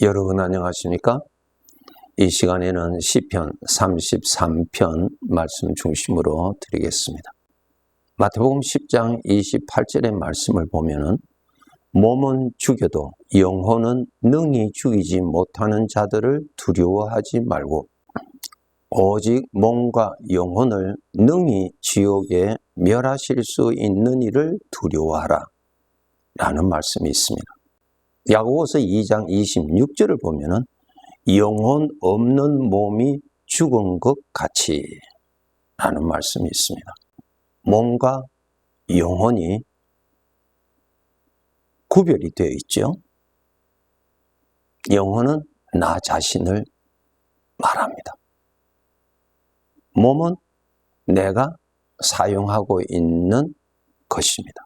여러분 안녕하십니까? 이 시간에는 시편 33편 말씀 중심으로 드리겠습니다. 마태복음 10장 28절의 말씀을 보면은 몸은 죽여도 영혼은 능히 죽이지 못하는 자들을 두려워하지 말고 오직 몸과 영혼을 능히 지옥에 멸하실 수 있는 이를 두려워하라 라는 말씀이 있습니다. 야고보서 2장 26절을 보면은 영혼 없는 몸이 죽은 것 같이 라는 말씀이 있습니다. 몸과 영혼이 구별이 되어 있죠. 영혼은 나 자신을 말합니다. 몸은 내가 사용하고 있는 것입니다.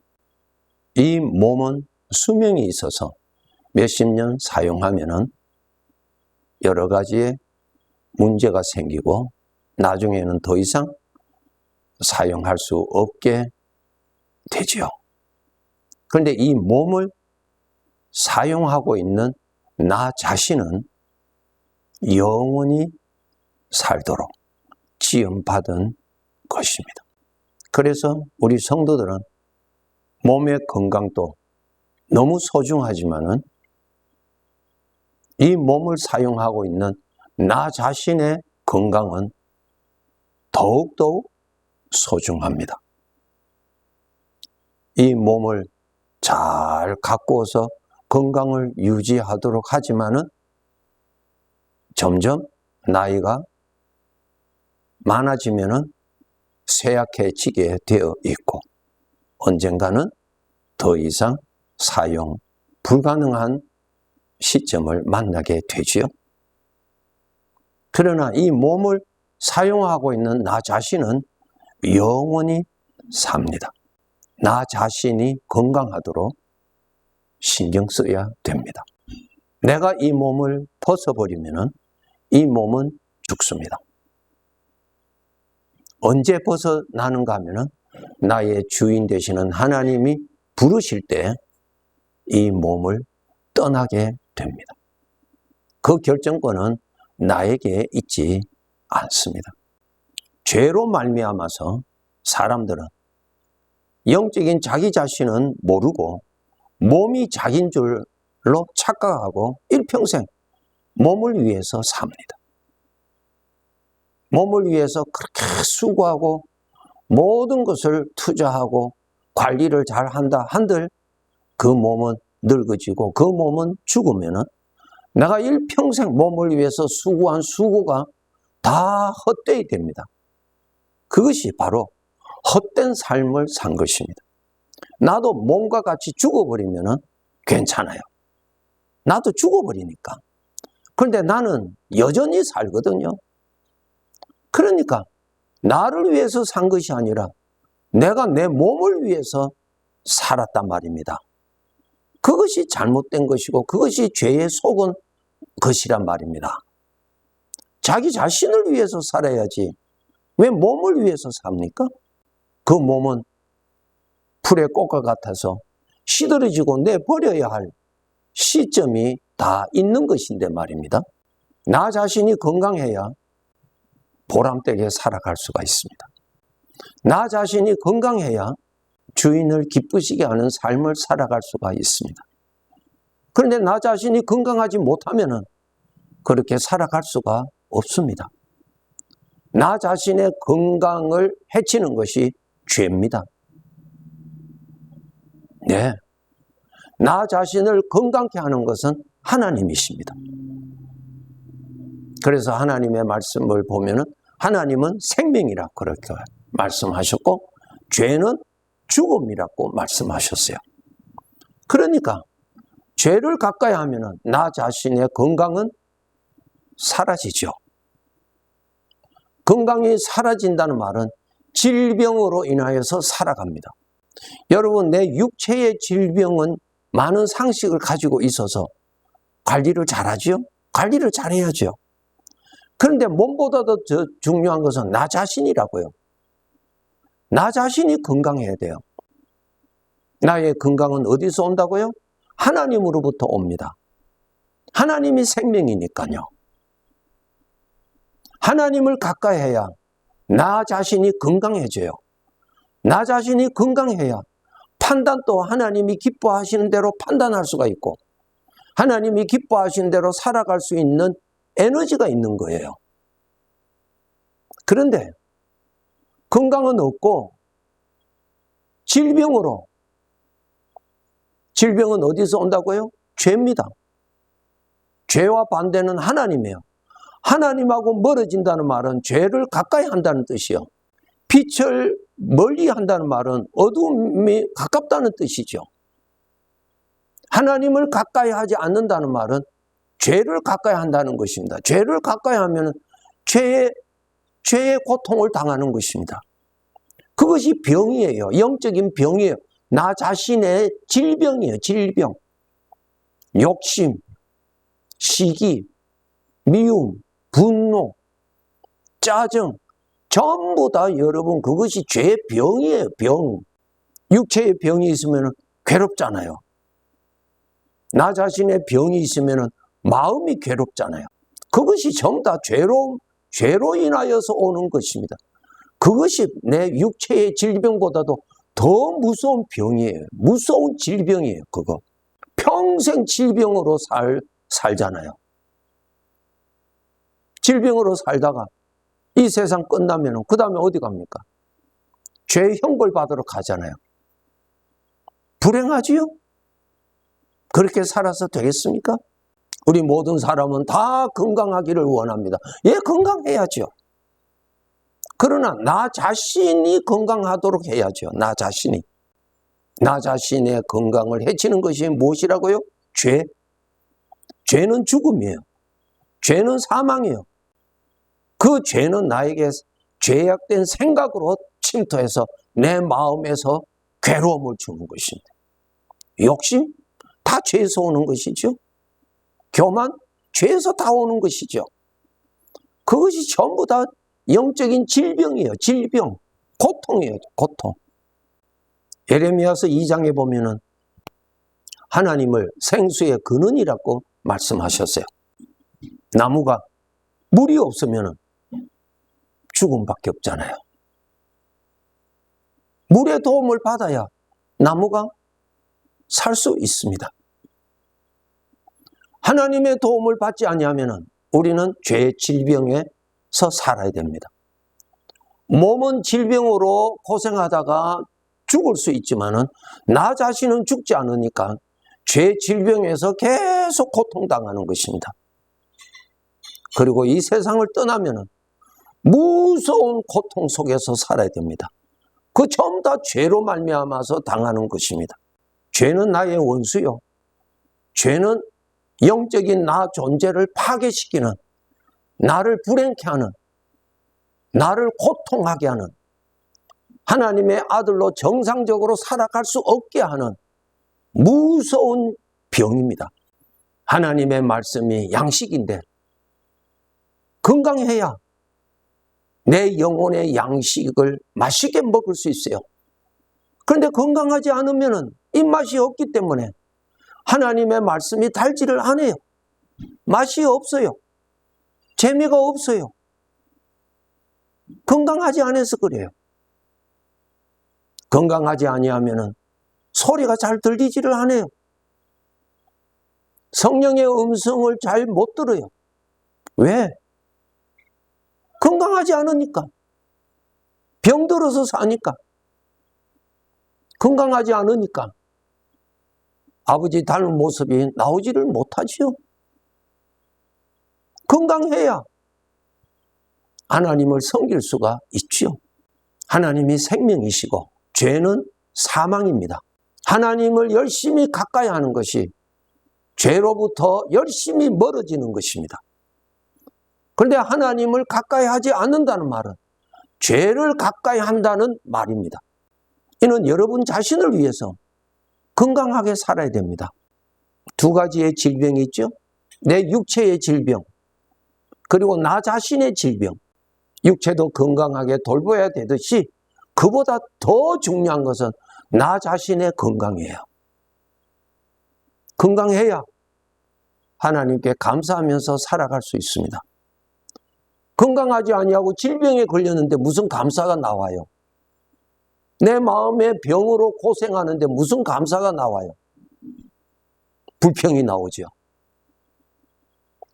이 몸은 수명이 있어서 몇십 년 사용하면은 여러 가지의 문제가 생기고 나중에는 더 이상 사용할 수 없게 되지요. 그런데 이 몸을 사용하고 있는 나 자신은 영원히 살도록 지음받은 것입니다. 그래서 우리 성도들은 몸의 건강도 너무 소중하지만은 이 몸을 사용하고 있는 나 자신의 건강은 더욱더욱 소중합니다. 이 몸을 잘 가꾸어서 건강을 유지하도록 하지만은 점점 나이가 많아지면은 쇠약해지게 되어 있고 언젠가는 더 이상 사용 불가능한 시점을 만나게 되지요. 그러나 이 몸을 사용하고 있는 나 자신은 영원히 삽니다. 나 자신이 건강하도록 신경 써야 됩니다. 내가 이 몸을 벗어버리면 이 몸은 죽습니다. 언제 벗어나는가 하면 나의 주인 되시는 하나님이 부르실 때 이 몸을 떠나게 됩니다. 그 결정권은 나에게 있지 않습니다. 죄로 말미암아서 사람들은 영적인 자기 자신은 모르고 몸이 자기인 줄로 착각하고 일평생 몸을 위해서 삽니다. 몸을 위해서 그렇게 수고하고 모든 것을 투자하고 관리를 잘 한다 한들 그 몸은 늙어지고 그 몸은 죽으면은 내가 일평생 몸을 위해서 수고한 수고가 다 헛되이 됩니다. 그것이 바로 헛된 삶을 산 것입니다. 나도 몸과 같이 죽어버리면은 괜찮아요. 나도 죽어버리니까. 그런데 나는 여전히 살거든요. 그러니까 나를 위해서 산 것이 아니라 내가 내 몸을 위해서 살았단 말입니다. 그것이 잘못된 것이고 그것이 죄에 속은 것이란 말입니다. 자기 자신을 위해서 살아야지 왜 몸을 위해서 삽니까? 그 몸은 풀의 꽃과 같아서 시들어지고 내버려야 할 시점이 다 있는 것인데 말입니다. 나 자신이 건강해야 보람되게 살아갈 수가 있습니다. 나 자신이 건강해야 주인을 기쁘시게 하는 삶을 살아갈 수가 있습니다. 그런데 나 자신이 건강하지 못하면은 그렇게 살아갈 수가 없습니다. 나 자신의 건강을 해치는 것이 죄입니다. 네. 나 자신을 건강케 하는 것은 하나님이십니다. 그래서 하나님의 말씀을 보면은 하나님은 생명이라 그렇게 말씀하셨고 죄는 죽음이라고 말씀하셨어요. 그러니까 죄를 가까이 하면은 나 자신의 건강은 사라지죠. 건강이 사라진다는 말은 질병으로 인하여서 살아갑니다. 여러분, 내 육체의 질병은 많은 상식을 가지고 있어서 관리를 잘하죠? 관리를 잘해야죠. 그런데 몸보다도 더 중요한 것은 나 자신이라고요. 나 자신이 건강해야 돼요. 나의 건강은 어디서 온다고요? 하나님으로부터 옵니다. 하나님이 생명이니까요. 하나님을 가까이 해야 나 자신이 건강해져요. 나 자신이 건강해야 판단도 하나님이 기뻐하시는 대로 판단할 수가 있고 하나님이 기뻐하시는 대로 살아갈 수 있는 에너지가 있는 거예요. 그런데 건강은 없고 질병은 어디서 온다고요? 죄입니다. 죄와 반대는 하나님이에요. 하나님하고 멀어진다는 말은 죄를 가까이 한다는 뜻이요. 빛을 멀리 한다는 말은 어둠이 가깝다는 뜻이죠. 하나님을 가까이 하지 않는다는 말은 죄를 가까이 한다는 것입니다. 죄를 가까이 하면 죄의 고통을 당하는 것입니다. 그것이 병이에요. 영적인 병이에요. 나 자신의 질병이에요. 질병. 욕심, 시기, 미움, 분노, 짜증 전부 다 여러분 그것이 죄의 병이에요. 병. 육체의 병이 있으면 괴롭잖아요. 나 자신의 병이 있으면 마음이 괴롭잖아요. 그것이 전부 다 죄로 인하여서 오는 것입니다. 그것이 내 육체의 질병보다도 더 무서운 병이에요. 무서운 질병이에요. 그거. 평생 질병으로 살잖아요. 질병으로 살다가 이 세상 끝나면 그 다음에 어디 갑니까? 죄 형벌 받으러 가잖아요. 불행하지요? 그렇게 살아서 되겠습니까? 우리 모든 사람은 다 건강하기를 원합니다. 예, 건강해야죠. 그러나 나 자신이 건강하도록 해야죠. 나 자신이. 나 자신의 건강을 해치는 것이 무엇이라고요? 죄. 죄는 죽음이에요. 죄는 사망이에요. 그 죄는 나에게 죄악된 생각으로 침투해서 내 마음에서 괴로움을 주는 것입니다. 욕심? 다 죄에서 오는 것이죠. 교만? 죄에서 다 오는 것이죠. 그것이 전부 다 영적인 질병이에요. 질병. 고통이에요. 고통. 예레미야서 2장에 보면은 하나님을 생수의 근원이라고 말씀하셨어요. 나무가 물이 없으면 죽음밖에 없잖아요. 물의 도움을 받아야 나무가 살 수 있습니다. 하나님의 도움을 받지 아니하면 우리는 죄의 질병에서 살아야 됩니다. 몸은 질병으로 고생하다가 죽을 수 있지만은 나 자신은 죽지 않으니까 죄 질병에서 계속 고통당하는 것입니다. 그리고 이 세상을 떠나면은 무서운 고통 속에서 살아야 됩니다. 그 전부 다 죄로 말미암아서 당하는 것입니다. 죄는 나의 원수요. 죄는 영적인 나 존재를 파괴시키는, 나를 불행케 하는, 나를 고통하게 하는, 하나님의 아들로 정상적으로 살아갈 수 없게 하는 무서운 병입니다. 하나님의 말씀이 양식인데 건강해야 내 영혼의 양식을 맛있게 먹을 수 있어요. 그런데 건강하지 않으면 입맛이 없기 때문에 하나님의 말씀이 달지를 않아요. 맛이 없어요. 재미가 없어요. 건강하지 않아서 그래요. 건강하지 아니하면 소리가 잘 들리지를 않아요. 성령의 음성을 잘 못 들어요. 왜? 건강하지 않으니까. 병들어서 사니까. 건강하지 않으니까. 아버지 닮은 모습이 나오지를 못하지요. 건강해야 하나님을 섬길 수가 있지요. 하나님이 생명이시고 죄는 사망입니다. 하나님을 열심히 가까이 하는 것이 죄로부터 열심히 멀어지는 것입니다. 그런데 하나님을 가까이 하지 않는다는 말은 죄를 가까이 한다는 말입니다. 이는 여러분 자신을 위해서 건강하게 살아야 됩니다. 두 가지의 질병이 있죠. 내 육체의 질병, 그리고 나 자신의 질병, 육체도 건강하게 돌봐야 되듯이 그보다 더 중요한 것은 나 자신의 건강이에요. 건강해야 하나님께 감사하면서 살아갈 수 있습니다. 건강하지 아니하고 질병에 걸렸는데 무슨 감사가 나와요? 내 마음의 병으로 고생하는데 무슨 감사가 나와요? 불평이 나오죠.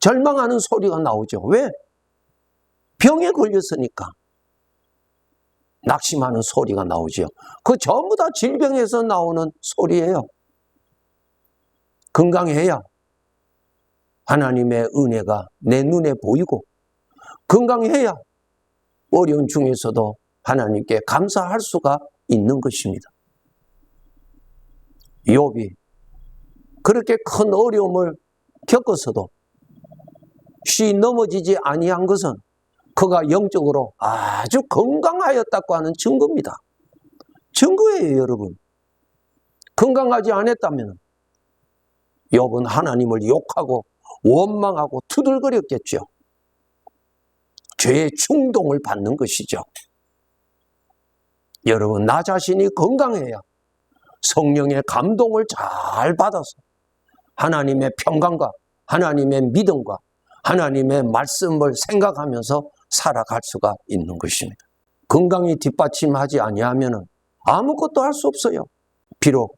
절망하는 소리가 나오죠. 왜? 병에 걸렸으니까. 낙심하는 소리가 나오죠. 그 전부 다 질병에서 나오는 소리예요. 건강해야 하나님의 은혜가 내 눈에 보이고, 건강해야 어려운 중에서도 하나님께 감사할 수가 있는 것입니다. 욥이 그렇게 큰 어려움을 겪어서도 쉬 넘어지지 아니한 것은 그가 영적으로 아주 건강하였다고 하는 증거입니다. 증거예요, 여러분. 건강하지 않았다면 욥은 하나님을 욕하고 원망하고 투덜거렸겠죠. 죄의 충동을 받는 것이죠. 여러분, 나 자신이 건강해야 성령의 감동을 잘 받아서 하나님의 평강과 하나님의 믿음과 하나님의 말씀을 생각하면서 살아갈 수가 있는 것입니다. 건강이 뒷받침하지 아니하면 아무것도 할 수 없어요. 비록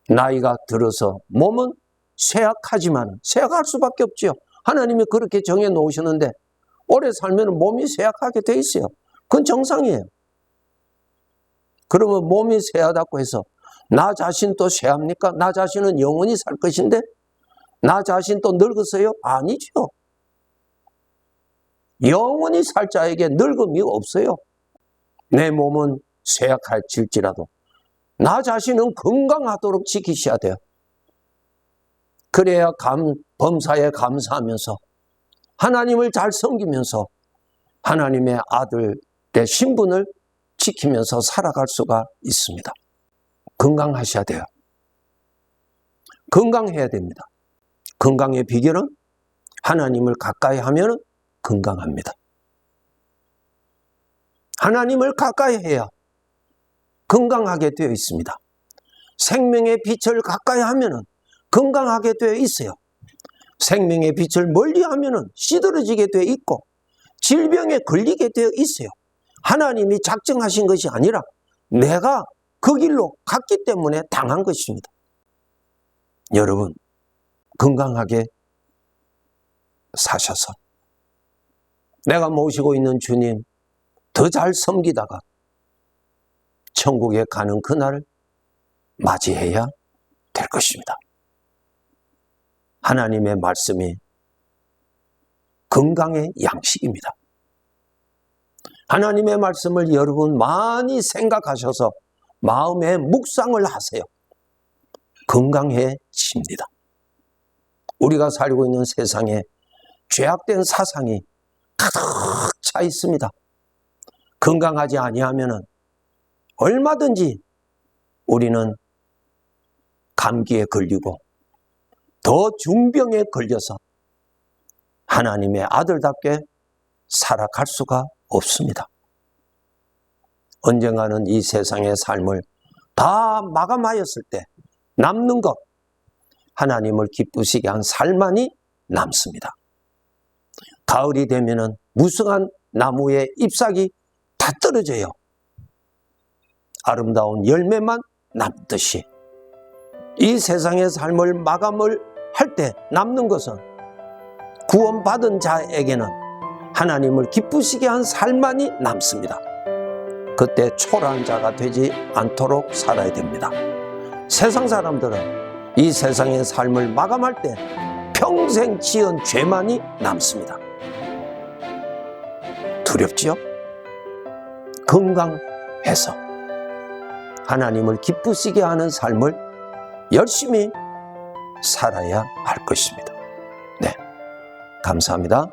나이가 들어서 몸은 쇠약하지만 쇠약할 수밖에 없죠. 하나님이 그렇게 정해 놓으셨는데 오래 살면 몸이 쇠약하게 돼 있어요. 그건 정상이에요. 그러면 몸이 쇠하다고 해서 나 자신도 쇠합니까? 나 자신은 영원히 살 것인데 나 자신도 늙었어요? 아니죠. 영원히 살 자에게 늙음이 없어요. 내 몸은 쇠약할지라도 나 자신은 건강하도록 지키셔야 돼요. 그래야 범사에 감사하면서 하나님을 잘 섬기면서 하나님의 아들의 신분을 지키면서 살아갈 수가 있습니다. 건강하셔야 돼요. 건강해야 됩니다. 건강의 비결은 하나님을 가까이 하면 건강합니다. 하나님을 가까이 해야 건강하게 되어 있습니다. 생명의 빛을 가까이 하면 건강하게 되어 있어요. 생명의 빛을 멀리 하면 시들어지게 되어 있고 질병에 걸리게 되어 있어요. 하나님이 작정하신 것이 아니라 내가 그 길로 갔기 때문에 당한 것입니다. 여러분, 건강하게 사셔서 내가 모시고 있는 주님 더 잘 섬기다가 천국에 가는 그날을 맞이해야 될 것입니다. 하나님의 말씀이 건강의 양식입니다. 하나님의 말씀을 여러분 많이 생각하셔서 마음에 묵상을 하세요. 건강해집니다. 우리가 살고 있는 세상에 죄악된 사상이 가득 차 있습니다. 건강하지 아니하면 얼마든지 우리는 감기에 걸리고 더 중병에 걸려서 하나님의 아들답게 살아갈 수가 없습니다. 언젠가는 이 세상의 삶을 다 마감하였을 때 남는 것, 하나님을 기쁘시게 한 살만이 남습니다. 가을이 되면은 무성한 나무의 잎사귀 다 떨어져요. 아름다운 열매만 남듯이 이 세상의 삶을 마감을 할 때 남는 것은 구원받은 자에게는 하나님을 기쁘시게 한 살만이 남습니다. 그때 초라한 자가 되지 않도록 살아야 됩니다. 세상 사람들은 이 세상의 삶을 마감할 때 평생 지은 죄만이 남습니다. 두렵지요? 건강해서 하나님을 기쁘시게 하는 삶을 열심히 살아야 할 것입니다. 네, 감사합니다.